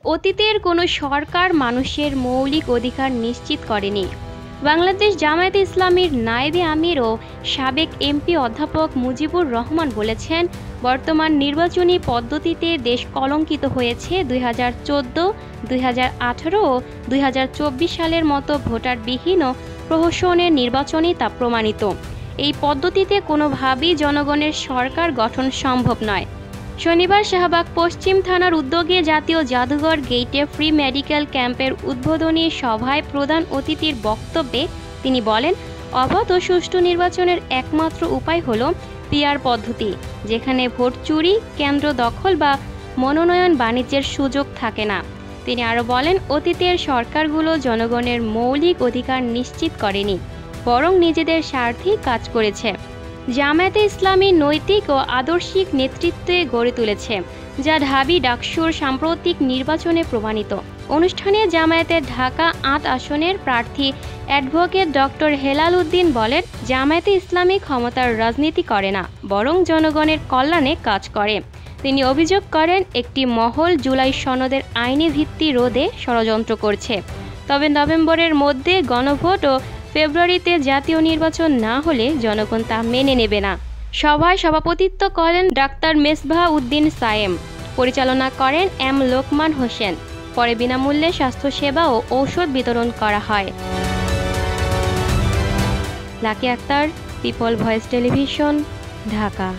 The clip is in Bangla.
অতীতের কোনো সরকার মানুষের মৌলিক অধিকার নিশ্চিত করেনি। বাংলাদেশ জামায়াতে ইসলামীর নায়েবে আমির ও সাবেক এমপি অধ্যাপক মুজিবুর রহমান বলেছেন, বর্তমান নির্বাচনী পদ্ধতিতে দেশ কলঙ্কিত হয়েছে 2014, 2018 ও 2024 সালের মতো ভোটারবিহীন ও প্রহসনের নির্বাচনই তা প্রমাণিত। এই পদ্ধতিতে কোনোভাবেই জনগণের সরকার গঠন সম্ভব নয়। শনিবার শাহবাগ পশ্চিম থানার উদ্যোগে জাতীয় জাদুঘর গেইটে ফ্রি মেডিকেল ক্যাম্পের উদ্বোধনী সভায় প্রধান অতিথির বক্তব্যে তিনি বলেন, অবাধ ও সুষ্ঠু নির্বাচনের একমাত্র উপায় হল পিআর পদ্ধতি, যেখানে ভোট চুরি, কেন্দ্র দখল বা মনোনয়ন বাণিজ্যের সুযোগ থাকে না। তিনি আরও বলেন, অতীতের সরকারগুলো জনগণের মৌলিক অধিকার নিশ্চিত করেনি, বরং নিজেদের স্বার্থেই কাজ করেছে। জামায়াতে ইসলামী নৈতিক ও আদর্শিক নেতৃত্বে গড়ে তুলেছে, যা ঢাবি ডাকসুর সাম্প্রতিক নির্বাচনে প্রমাণিত। অনুষ্ঠানে জামায়াতের ঢাকা ৮ আসনের প্রার্থী অ্যাডভোকেট ডক্টর হেলাল উদ্দিন বলেন, জামায়াতে ইসলামী ক্ষমতার রাজনীতি করে না, বরং জনগণের কল্যাণে কাজ করে। তিনি অভিযোগ করেন, একটি মহল জুলাই সনদের আইনি ভিত্তি রোধে ষড়যন্ত্র করছে। তবে নভেম্বরের মধ্যে গণভোট ও ফেব্রুয়ারিতে জাতীয় নির্বাচন না হলে জনগণ তা মেনে নেবে না। সভায় সভাপতিত্ব করেন ডাক্তার মেসবাহ উদ্দিন সায়েম, পরিচালনা করেন এম লোকমান হোসেন। পরে বিনামূল্যে স্বাস্থ্যসেবা ও ঔষধ বিতরণ করা হয়। Lucky Akter, people voice television, Dhaka.